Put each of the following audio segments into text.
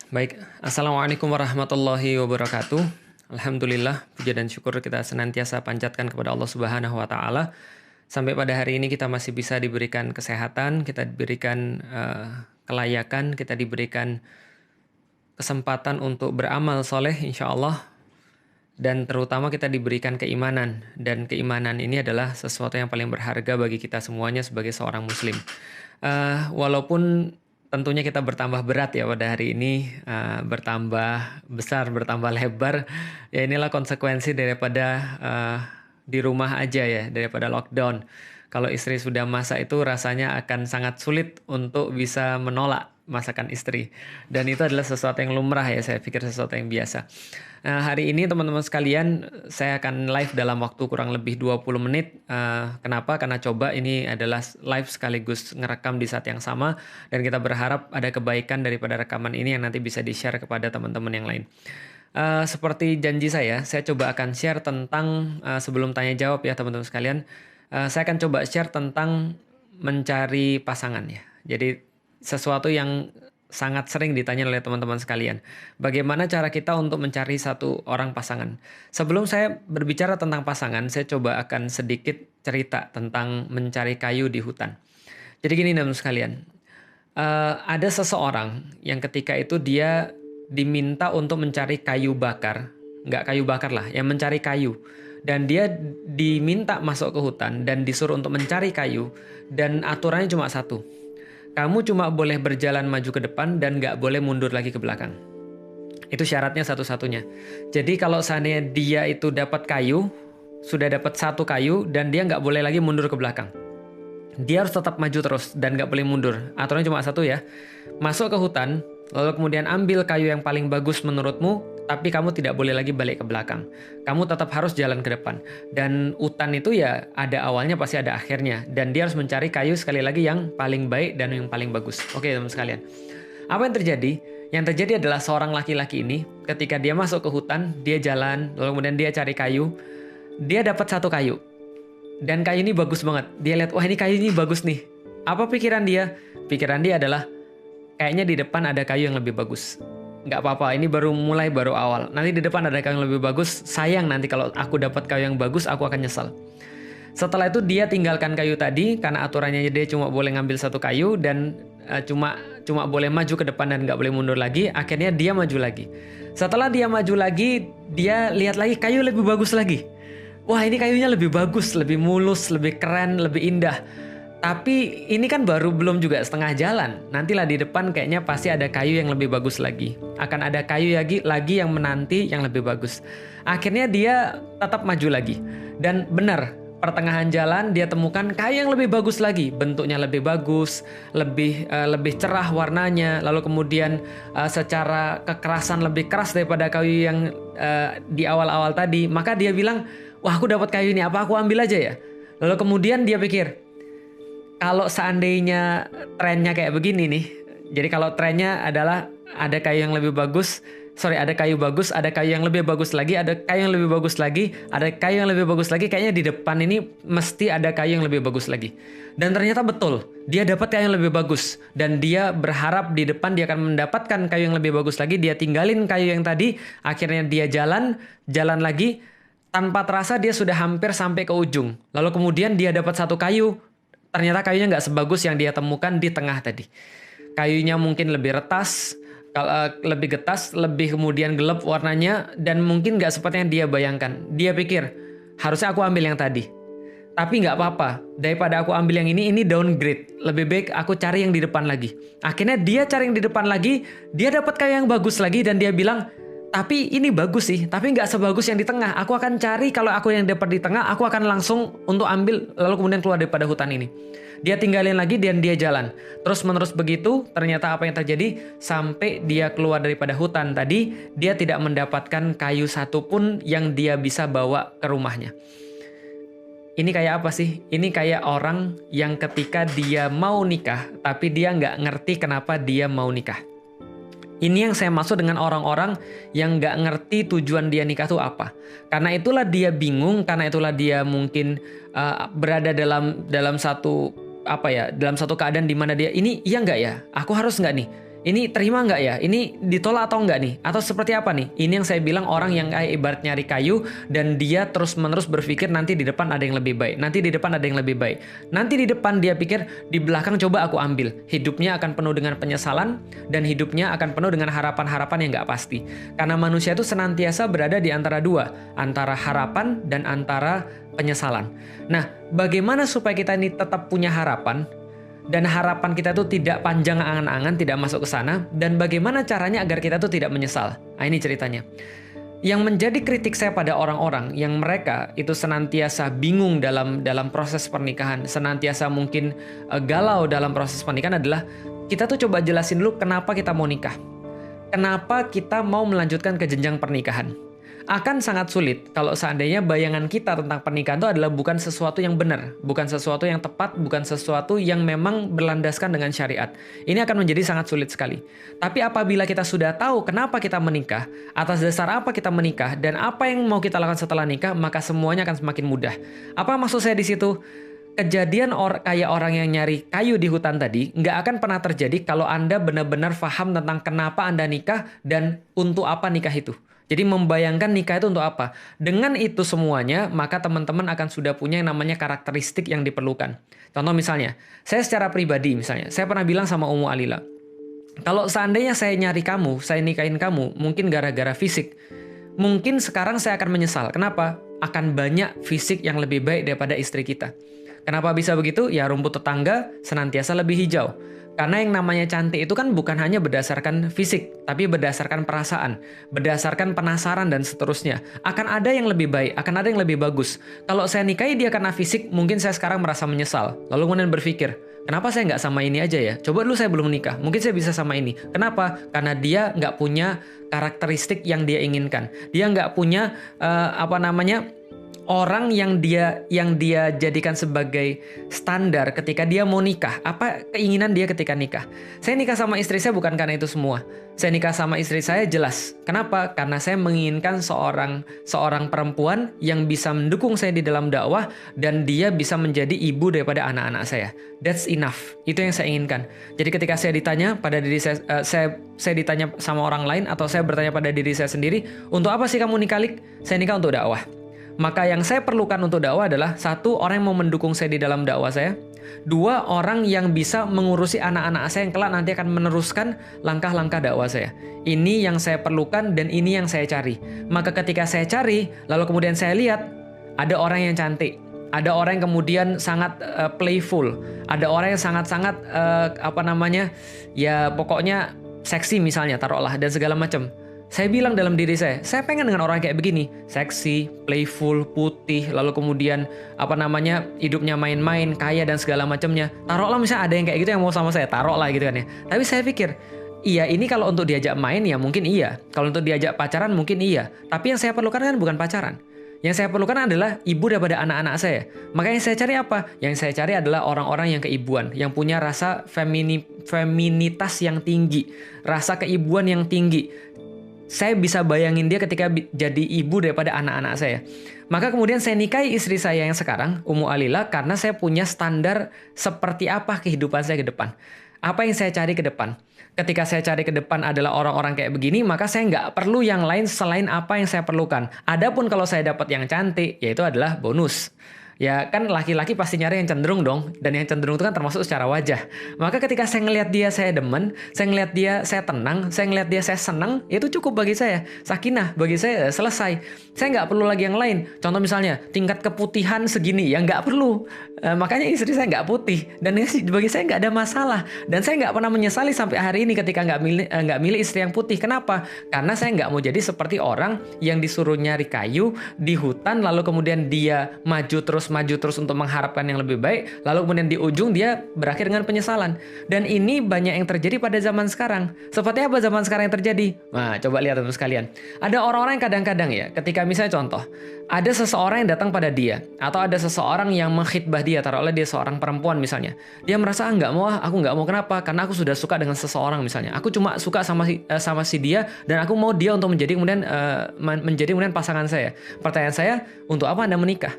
Baik, Assalamualaikum warahmatullahi wabarakatuh. Alhamdulillah, puja dan syukur kita senantiasa panjatkan kepada Allah Subhanahu wa Ta'ala. Sampai pada hari ini kita masih bisa diberikan kesehatan, kita diberikan kelayakan, kita diberikan kesempatan untuk beramal soleh, insya Allah. Dan terutama kita diberikan keimanan. Dan keimanan ini adalah sesuatu yang paling berharga bagi kita semuanya sebagai seorang muslim. Walaupun tentunya kita bertambah berat ya pada hari ini, bertambah besar, bertambah lebar. Ya inilah konsekuensi daripada di rumah aja ya, daripada lockdown. Kalau istri sudah masak itu rasanya akan sangat sulit untuk bisa menolak masakan istri. Dan itu adalah sesuatu yang lumrah ya, saya pikir sesuatu yang biasa. Hari ini teman-teman sekalian, saya akan live dalam waktu kurang lebih 20 menit. Kenapa? Karena coba ini adalah live sekaligus ngerekam di saat yang sama. Dan kita berharap ada kebaikan daripada rekaman ini yang nanti bisa di-share kepada teman-teman yang lain. Seperti janji saya coba akan share tentang, sebelum tanya jawab ya teman-teman sekalian, saya akan coba share tentang mencari pasangan ya. Jadi sesuatu yang sangat sering ditanya oleh teman-teman sekalian. Bagaimana cara kita untuk mencari satu orang pasangan? Sebelum saya berbicara tentang pasangan, saya coba akan sedikit cerita tentang mencari kayu di hutan. Jadi gini teman-teman sekalian, ada seseorang yang ketika itu dia diminta untuk mencari kayu bakar, nggak kayu bakar lah, yang mencari kayu. Dan dia diminta masuk ke hutan dan disuruh untuk mencari kayu, dan aturannya cuma satu. Kamu cuma boleh berjalan maju ke depan dan nggak boleh mundur lagi ke belakang. Itu syaratnya satu-satunya. Jadi kalau seandainya dia itu dapat kayu, sudah dapat satu kayu, dan dia nggak boleh lagi mundur ke belakang. Dia harus tetap maju terus dan nggak boleh mundur. Aturannya cuma satu ya. Masuk ke hutan, lalu kemudian ambil kayu yang paling bagus menurutmu, tapi kamu tidak boleh lagi balik ke belakang. Kamu tetap harus jalan ke depan. Dan hutan itu ya ada awalnya pasti ada akhirnya. Dan dia harus mencari kayu sekali lagi yang paling baik dan yang paling bagus. Oke teman sekalian. Apa yang terjadi? Yang terjadi adalah seorang laki-laki ini ketika dia masuk ke hutan, dia jalan, lalu kemudian dia cari kayu. Dia dapat satu kayu. Dan kayu ini bagus banget. Dia lihat, wah ini kayu ini bagus nih. Apa pikiran dia? Pikiran dia adalah, kayaknya di depan ada kayu yang lebih bagus. Nggak apa-apa, ini baru mulai, baru awal. Nanti di depan ada kayu yang lebih bagus, sayang nanti kalau aku dapat kayu yang bagus, aku akan nyesal. Setelah itu dia tinggalkan kayu tadi, karena aturannya dia cuma boleh ngambil satu kayu, dan cuma boleh maju ke depan dan nggak boleh mundur lagi. Akhirnya dia maju lagi. Setelah dia maju lagi, dia lihat lagi kayu lebih bagus lagi. Wah ini kayunya lebih bagus, lebih mulus, lebih keren, lebih indah. Tapi ini kan baru belum juga setengah jalan. Nantilah di depan kayaknya pasti ada kayu yang lebih bagus lagi. Akan ada kayu lagi yang menanti yang lebih bagus. Akhirnya dia tetap maju lagi. Dan benar, pertengahan jalan dia temukan kayu yang lebih bagus lagi. Bentuknya lebih bagus, lebih cerah warnanya. Lalu kemudian secara kekerasan lebih keras daripada kayu yang di awal-awal tadi. Maka dia bilang, wah aku dapat kayu ini, apa aku ambil aja ya? Lalu kemudian dia pikir, kalau seandainya trennya kayak begini nih, jadi kalau trennya adalah ada kayu yang lebih bagus, ada kayu bagus, ada kayu yang lebih bagus lagi, ada kayu yang lebih bagus lagi, ada kayu yang lebih bagus lagi, kayaknya di depan ini mesti ada kayu yang lebih bagus lagi. Dan ternyata betul, dia dapat kayu yang lebih bagus. Dan dia berharap di depan dia akan mendapatkan kayu yang lebih bagus lagi, dia tinggalin kayu yang tadi, akhirnya dia jalan lagi, tanpa terasa dia sudah hampir sampai ke ujung. Lalu kemudian dia dapat satu kayu, ternyata kayunya nggak sebagus yang dia temukan di tengah tadi. Kayunya mungkin lebih retas, lebih getas, lebih kemudian gelap warnanya, dan mungkin nggak seperti yang dia bayangkan. Dia pikir, harusnya aku ambil yang tadi. Tapi nggak apa-apa, daripada aku ambil yang ini downgrade. Lebih baik aku cari yang di depan lagi. Akhirnya dia cari yang di depan lagi, dia dapat kayu yang bagus lagi, dan dia bilang, tapi ini bagus sih, tapi nggak sebagus yang di tengah. Aku akan cari, kalau aku yang dapat di tengah, aku akan langsung untuk ambil, lalu kemudian keluar daripada hutan ini. Dia tinggalin lagi dan dia jalan. Terus menerus begitu, ternyata apa yang terjadi? Sampai dia keluar daripada hutan tadi, dia tidak mendapatkan kayu satupun yang dia bisa bawa ke rumahnya. Ini kayak apa sih? Ini kayak orang yang ketika dia mau nikah, tapi dia nggak ngerti kenapa dia mau nikah. Ini yang saya maksud dengan orang-orang yang nggak ngerti tujuan dia nikah itu apa. Karena itulah dia bingung, karena itulah dia mungkin berada dalam satu dalam satu keadaan di mana dia ini iya nggak ya? Aku harus nggak nih? Ini terima nggak ya? Ini ditolak atau nggak nih? Atau seperti apa nih? Ini yang saya bilang orang yang kayak ibarat nyari kayu dan dia terus-menerus berpikir nanti di depan ada yang lebih baik. Nanti di depan ada yang lebih baik. Nanti di depan dia pikir di belakang coba aku ambil. Hidupnya akan penuh dengan penyesalan dan hidupnya akan penuh dengan harapan-harapan yang nggak pasti. Karena manusia itu senantiasa berada di antara dua. Antara harapan dan antara penyesalan. Nah, bagaimana supaya kita ini tetap punya harapan? Dan harapan kita tuh tidak panjang angan-angan, tidak masuk ke sana. Dan bagaimana caranya agar kita tuh tidak menyesal? Nah, ini ceritanya. Yang menjadi kritik saya pada orang-orang yang mereka itu senantiasa bingung dalam proses pernikahan, senantiasa mungkin galau dalam proses pernikahan adalah kita tuh coba jelasin dulu kenapa kita mau nikah. Kenapa kita mau melanjutkan ke jenjang pernikahan. Akan sangat sulit kalau seandainya bayangan kita tentang pernikahan itu adalah bukan sesuatu yang benar, bukan sesuatu yang tepat, bukan sesuatu yang memang berlandaskan dengan syariat. Ini akan menjadi sangat sulit sekali. Tapi apabila kita sudah tahu kenapa kita menikah, atas dasar apa kita menikah, dan apa yang mau kita lakukan setelah nikah, maka semuanya akan semakin mudah. Apa maksud saya di situ? Kejadian kayak orang yang nyari kayu di hutan tadi nggak akan pernah terjadi kalau Anda benar-benar paham tentang kenapa Anda nikah dan untuk apa nikah itu. Jadi membayangkan nikah itu untuk apa. Dengan itu semuanya, maka teman-teman akan sudah punya yang namanya karakteristik yang diperlukan. Contoh misalnya, saya secara pribadi misalnya, saya pernah bilang sama Ummu Alila, kalau seandainya saya nyari kamu, saya nikahin kamu, mungkin gara-gara fisik. Mungkin sekarang saya akan menyesal. Kenapa? Akan banyak fisik yang lebih baik daripada istri kita. Kenapa bisa begitu? Ya rumput tetangga senantiasa lebih hijau. Karena yang namanya cantik itu kan bukan hanya berdasarkan fisik, tapi berdasarkan perasaan, berdasarkan penasaran dan seterusnya. Akan ada yang lebih baik, akan ada yang lebih bagus. Kalau saya nikahi dia karena fisik, mungkin saya sekarang merasa menyesal. Lalu kemudian berpikir, kenapa saya nggak sama ini aja ya? Coba dulu saya belum nikah, mungkin saya bisa sama ini. Kenapa? Karena dia nggak punya karakteristik yang dia inginkan. Dia nggak punya orang yang dia jadikan sebagai standar ketika dia mau nikah. Apa keinginan dia ketika nikah? Saya nikah sama istri saya bukan karena itu semua. Saya nikah sama istri saya jelas. Kenapa? Karena saya menginginkan seorang perempuan yang bisa mendukung saya di dalam dakwah dan dia bisa menjadi ibu daripada anak-anak saya. That's enough. Itu yang saya inginkan. Jadi ketika saya ditanya pada diri saya ditanya sama orang lain atau saya bertanya pada diri saya sendiri, untuk apa sih kamu nikah, Lik? Saya nikah untuk dakwah. Maka yang saya perlukan untuk dakwah adalah satu, orang yang mau mendukung saya di dalam dakwah saya. Dua, orang yang bisa mengurusi anak-anak saya yang kelak nanti akan meneruskan langkah-langkah dakwah saya. Ini yang saya perlukan dan ini yang saya cari. Maka ketika saya cari, lalu kemudian saya lihat, ada orang yang cantik. Ada orang yang kemudian sangat playful. Ada orang yang sangat-sangat, ya pokoknya seksi misalnya, taruhlah, dan segala macam. Saya bilang dalam diri saya pengen dengan orang kayak begini, seksi, playful, putih, lalu kemudian hidupnya main-main, kaya dan segala macamnya. Taruhlah misalnya ada yang kayak gitu yang mau sama saya, taruhlah gitu kan ya. Tapi saya pikir, iya ini kalau untuk diajak main ya mungkin iya, kalau untuk diajak pacaran mungkin iya. Tapi yang saya perlukan kan bukan pacaran. Yang saya perlukan adalah ibu daripada anak-anak saya. Makanya saya cari apa? Yang saya cari adalah orang-orang yang keibuan, yang punya rasa feminitas yang tinggi, rasa keibuan yang tinggi. Saya bisa bayangin dia ketika jadi ibu daripada anak-anak saya. Maka kemudian saya nikahi istri saya yang sekarang, Ummu Alila, karena saya punya standar seperti apa kehidupan saya ke depan. Apa yang saya cari ke depan. Ketika saya cari ke depan adalah orang-orang kayak begini, maka saya nggak perlu yang lain selain apa yang saya perlukan. Adapun kalau saya dapat yang cantik, yaitu adalah bonus. Ya kan laki-laki pasti nyari yang cenderung dong. Dan yang cenderung itu kan termasuk secara wajah. Maka ketika saya ngelihat dia saya demen, saya ngelihat dia saya tenang, saya ngelihat dia saya senang, itu cukup bagi saya. Sakinah bagi saya selesai. Saya nggak perlu lagi yang lain. Contoh misalnya tingkat keputihan segini, ya nggak perlu. Makanya istri saya nggak putih. Dan bagi saya nggak ada masalah. Dan saya nggak pernah menyesali sampai hari ini ketika nggak milih istri yang putih. Kenapa? Karena saya nggak mau jadi seperti orang yang disuruh nyari kayu di hutan, lalu kemudian dia maju terus untuk mengharapkan yang lebih baik, lalu kemudian di ujung dia berakhir dengan penyesalan. Dan ini banyak yang terjadi pada zaman sekarang. Seperti apa zaman sekarang yang terjadi? Nah, coba lihat teman sekalian. Ada orang-orang yang kadang-kadang ya, ketika misalnya contoh, ada seseorang yang datang pada dia, atau ada seseorang yang mengkhidbah dia, taruhlah dia seorang perempuan misalnya. Dia merasa, aku nggak mau kenapa? Karena aku sudah suka dengan seseorang misalnya. Aku cuma suka sama si dia, dan aku mau dia untuk menjadi kemudian pasangan saya. Pertanyaan saya, untuk apa Anda menikah?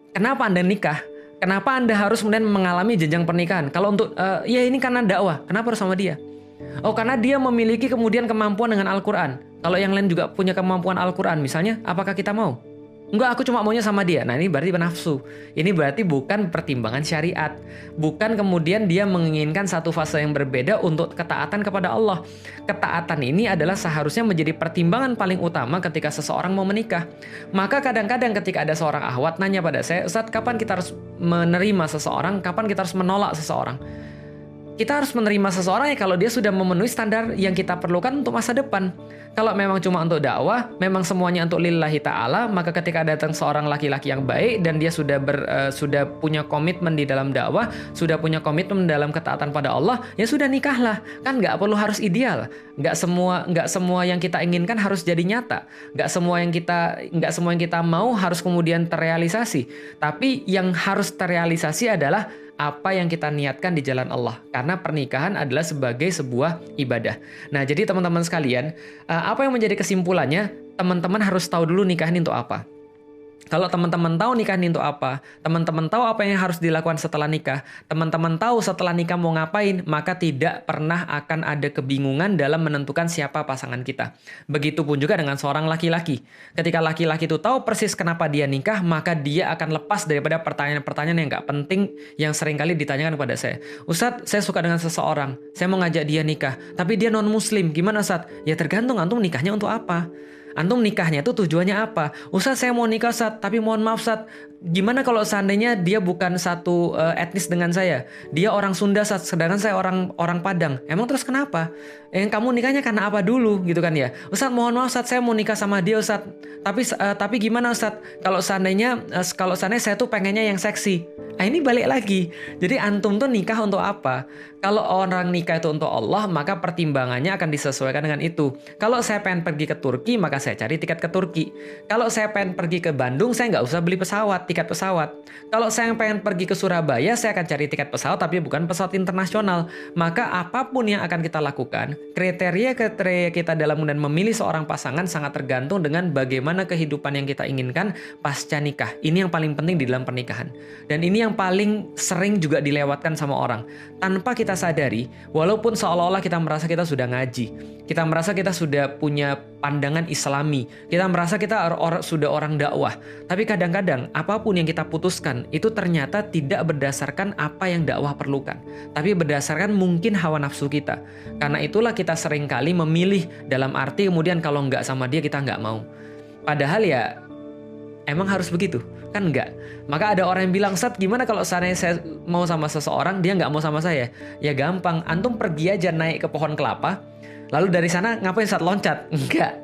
Kenapa Anda nikah? Kenapa Anda harus kemudian mengalami jenjang pernikahan? Kalau untuk, ya ini karena dakwah, kenapa harus sama dia? Oh, karena dia memiliki kemudian kemampuan dengan Al-Quran. Kalau yang lain juga punya kemampuan Al-Quran misalnya, apakah kita mau? Enggak, aku cuma maunya sama dia. Nah, ini berarti nafsu. Ini berarti bukan pertimbangan syariat. Bukan kemudian dia menginginkan satu fase yang berbeda untuk ketaatan kepada Allah. Ketaatan ini adalah seharusnya menjadi pertimbangan paling utama ketika seseorang mau menikah. Maka kadang-kadang ketika ada seorang akhwat nanya pada saya, Ustaz, kapan kita harus menerima seseorang? Kapan kita harus menolak seseorang? Kita harus menerima seseorang ya kalau dia sudah memenuhi standar yang kita perlukan untuk masa depan. Kalau memang cuma untuk dakwah, memang semuanya untuk lillahi ta'ala, maka ketika datang seorang laki-laki yang baik dan dia sudah punya komitmen di dalam dakwah, sudah punya komitmen dalam ketaatan pada Allah, ya sudah nikahlah. Kan nggak perlu harus ideal. Nggak semua yang kita inginkan harus jadi nyata. Nggak semua yang kita mau harus kemudian terrealisasi. Tapi yang harus terrealisasi adalah apa yang kita niatkan di jalan Allah. Karena pernikahan adalah sebagai sebuah ibadah. Nah, jadi teman-teman sekalian, apa yang menjadi kesimpulannya? Teman-teman harus tahu dulu nikah ini untuk apa. Kalau teman-teman tahu nikah ini untuk apa, teman-teman tahu apa yang harus dilakukan setelah nikah, teman-teman tahu setelah nikah mau ngapain, maka tidak pernah akan ada kebingungan dalam menentukan siapa pasangan kita. Begitupun juga dengan seorang laki-laki. Ketika laki-laki itu tahu persis kenapa dia nikah, maka dia akan lepas daripada pertanyaan-pertanyaan yang nggak penting yang seringkali ditanyakan kepada saya. Ustadz, saya suka dengan seseorang, saya mau ngajak dia nikah, tapi dia non-muslim, gimana Ustadz? Ya tergantung antum nikahnya untuk apa. Antum nikahnya itu tujuannya apa? Ustadz, saya mau nikah Ustadz, tapi mohon maaf Ustadz, gimana kalau seandainya dia bukan satu etnis dengan saya? Dia orang Sunda Ustadz, sedangkan saya orang Padang. Emang terus kenapa? Yang kamu nikahnya karena apa dulu gitu kan ya? Ustadz, mohon maaf Ustadz, saya mau nikah sama dia Ustadz. Tapi gimana Ustadz? Kalau seandainya saya tuh pengennya yang seksi. Nah, ini balik lagi. Jadi antum tuh nikah untuk apa? Kalau orang nikah itu untuk Allah, maka pertimbangannya akan disesuaikan dengan itu. Kalau saya pengen pergi ke Turki, maka saya cari tiket ke Turki. Kalau saya pengen pergi ke Bandung, saya nggak usah beli tiket pesawat. Kalau saya pengen pergi ke Surabaya, saya akan cari tiket pesawat, tapi bukan pesawat internasional. Maka apapun yang akan kita lakukan, kriteria kita dalam dan memilih seorang pasangan sangat tergantung dengan bagaimana kehidupan yang kita inginkan pasca nikah. Ini yang paling penting di dalam pernikahan. Dan ini yang paling sering juga dilewatkan sama orang. Tanpa kita sadari, walaupun seolah-olah kita merasa kita sudah ngaji, kita merasa kita sudah punya pandangan islami, kita merasa kita sudah orang dakwah, tapi kadang-kadang apapun yang kita putuskan itu ternyata tidak berdasarkan apa yang dakwah perlukan, tapi berdasarkan mungkin hawa nafsu kita. Karena itulah kita seringkali memilih dalam arti kemudian kalau nggak sama dia kita nggak mau. Padahal ya emang harus begitu? Kan enggak. Maka ada orang yang bilang, Ustadz, gimana kalau seandainya saya mau sama seseorang, dia nggak mau sama saya? Ya gampang, antum pergi aja naik ke pohon kelapa, lalu dari sana ngapain Ustadz, loncat? Enggak.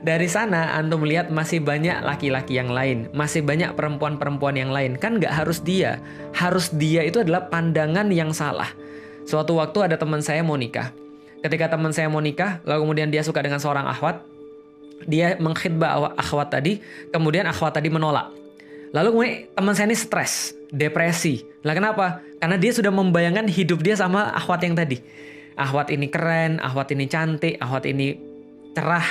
Dari sana antum melihat masih banyak laki-laki yang lain, masih banyak perempuan-perempuan yang lain. Kan nggak harus dia. Harus dia itu adalah pandangan yang salah. Suatu waktu ada teman saya mau nikah. Ketika teman saya mau nikah, lalu kemudian dia suka dengan seorang akhwat, dia mengkhidbah akhwat tadi, kemudian akhwat tadi menolak. Lalu kemudian teman saya ini stres, depresi. Lah kenapa? Karena dia sudah membayangkan hidup dia sama akhwat yang tadi. Akhwat ini keren, akhwat ini cantik, akhwat ini cerah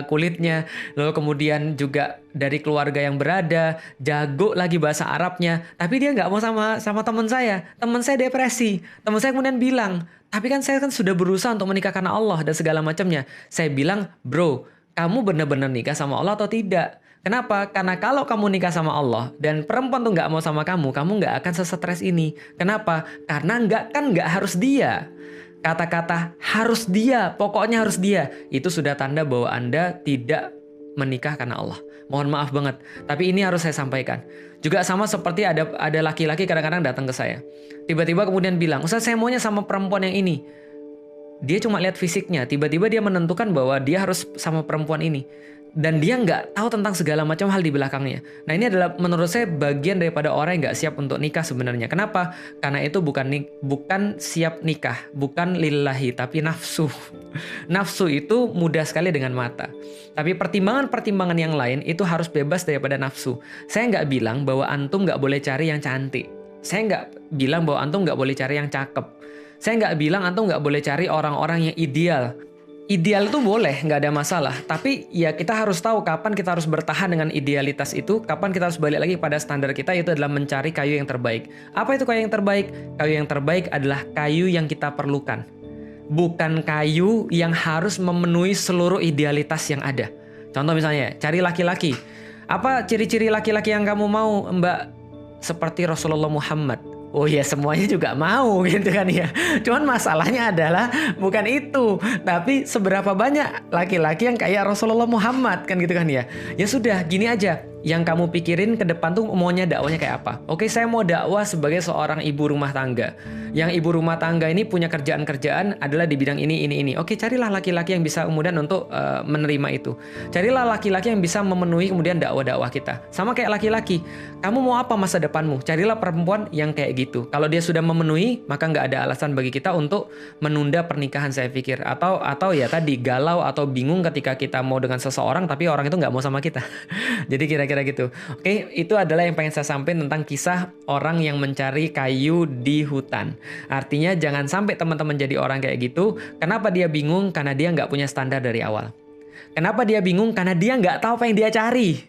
kulitnya. Lalu kemudian juga dari keluarga yang berada, jago lagi bahasa Arabnya. Tapi dia nggak mau sama teman saya. Teman saya depresi. Teman saya kemudian bilang, tapi kan saya kan sudah berusaha untuk menikah karena Allah dan segala macamnya. Saya bilang, bro, kamu benar-benar nikah sama Allah atau tidak? Kenapa? Karena kalau kamu nikah sama Allah dan perempuan tuh nggak mau sama kamu nggak akan sesetres ini. Kenapa? Karena nggak harus dia. Kata-kata harus dia, pokoknya harus dia, itu sudah tanda bahwa Anda tidak menikah karena Allah. Mohon maaf banget, tapi ini harus saya sampaikan. Juga sama seperti ada laki-laki kadang-kadang datang ke saya. Tiba-tiba kemudian bilang, Ustaz, saya maunya sama perempuan yang ini. Dia cuma lihat fisiknya, tiba-tiba dia menentukan bahwa dia harus sama perempuan ini. Dan dia nggak tahu tentang segala macam hal di belakangnya. Nah, ini adalah menurut saya bagian daripada orang yang nggak siap untuk nikah sebenarnya. Kenapa? Karena itu bukan siap nikah, bukan lillahi, tapi nafsu. Nafsu itu mudah sekali dengan mata. Tapi pertimbangan-pertimbangan yang lain itu harus bebas daripada nafsu. Saya nggak bilang bahwa antum nggak boleh cari yang cantik. Saya nggak bilang bahwa antum nggak boleh cari yang cakep. Saya nggak bilang antum nggak boleh cari orang-orang yang ideal. Ideal itu boleh, nggak ada masalah. Tapi ya kita harus tahu kapan kita harus bertahan dengan idealitas itu, kapan kita harus balik lagi pada standar kita, itu adalah mencari kayu yang terbaik. Apa itu kayu yang terbaik? Kayu yang terbaik adalah kayu yang kita perlukan. bukan kayu yang harus memenuhi seluruh idealitas yang ada. Contoh misalnya, cari laki-laki. Apa ciri-ciri laki-laki yang kamu mau, Mbak? Seperti Rasulullah Muhammad. Oh ya, semuanya juga mau gitu kan ya. Cuman masalahnya adalah bukan itu, tapi seberapa banyak laki-laki yang kayak Rasulullah Muhammad kan gitu kan ya. Ya sudah, gini aja. Yang kamu pikirin ke depan tuh maunya dakwahnya kayak apa? Oke, saya mau dakwah sebagai seorang ibu rumah tangga. Yang ibu rumah tangga ini punya kerjaan-kerjaan adalah di bidang ini. Oke, carilah laki-laki yang bisa kemudian untuk menerima itu. Carilah laki-laki yang bisa memenuhi kemudian dakwah-dakwah kita. Sama kayak laki-laki. Kamu mau apa masa depanmu? Carilah perempuan yang kayak gitu. Kalau dia sudah memenuhi, maka nggak ada alasan bagi kita untuk menunda pernikahan, saya pikir. Atau ya tadi galau atau bingung ketika kita mau dengan seseorang tapi orang itu nggak mau sama kita. Jadi kira-kira gitu. Oke, itu adalah yang pengen saya sampaikan tentang kisah orang yang mencari kayu di hutan. Artinya jangan sampai teman-teman jadi orang kayak gitu. Kenapa dia bingung? Karena dia nggak punya standar dari awal. Kenapa dia bingung? Karena dia nggak tahu apa yang dia cari.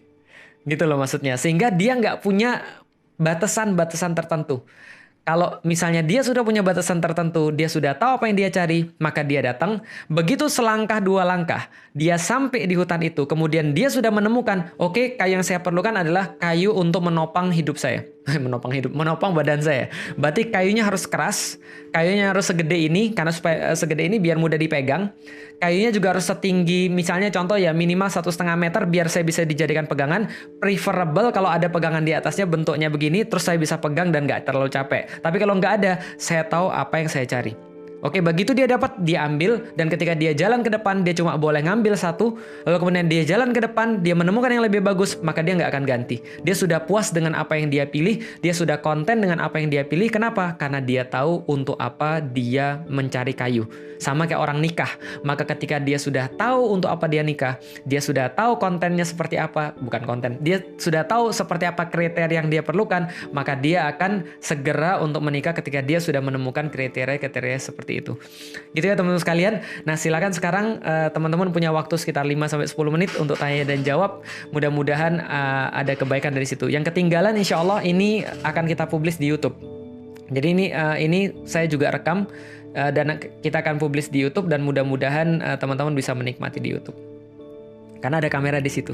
Gitu loh maksudnya. Sehingga dia nggak punya batasan-batasan tertentu. Kalau misalnya dia sudah punya batasan tertentu, dia sudah tahu apa yang dia cari, maka dia datang. Begitu selangkah dua langkah, dia sampai di hutan itu. Kemudian dia sudah menemukan, oke, kayu yang saya perlukan adalah kayu untuk menopang hidup saya. Menopang badan saya. Berarti kayunya harus keras, kayunya harus segede ini, karena supaya segede ini biar mudah dipegang. Kayunya juga harus setinggi, misalnya contoh ya minimal 1,5 meter biar saya bisa dijadikan pegangan. Preferable kalau ada pegangan di atasnya bentuknya begini, terus saya bisa pegang dan nggak terlalu capek. Tapi kalau nggak ada, saya tahu apa yang saya cari. Oke, begitu dia dapat, dia ambil, dan ketika dia jalan ke depan, dia cuma boleh ngambil satu, lalu kemudian dia jalan ke depan, dia menemukan yang lebih bagus, maka dia nggak akan ganti. Dia sudah puas dengan apa yang dia pilih, dia sudah konten dengan apa yang dia pilih. Kenapa? Karena dia tahu untuk apa dia mencari kayu. Sama kayak orang nikah, maka ketika dia sudah tahu untuk apa dia nikah, dia sudah tahu kontennya seperti apa, bukan konten, dia sudah tahu seperti apa kriteria yang dia perlukan, maka dia akan segera untuk menikah ketika dia sudah menemukan kriteria-kriteria seperti itu. Gitu ya teman-teman sekalian. Nah, silakan sekarang teman-teman punya waktu sekitar 5-10 menit untuk tanya dan jawab. Mudah-mudahan ada kebaikan dari situ. Yang ketinggalan insya Allah ini akan kita publish di YouTube. Jadi ini saya juga rekam dan kita akan publish di YouTube, dan mudah-mudahan teman-teman bisa menikmati di YouTube. Karena ada kamera di situ.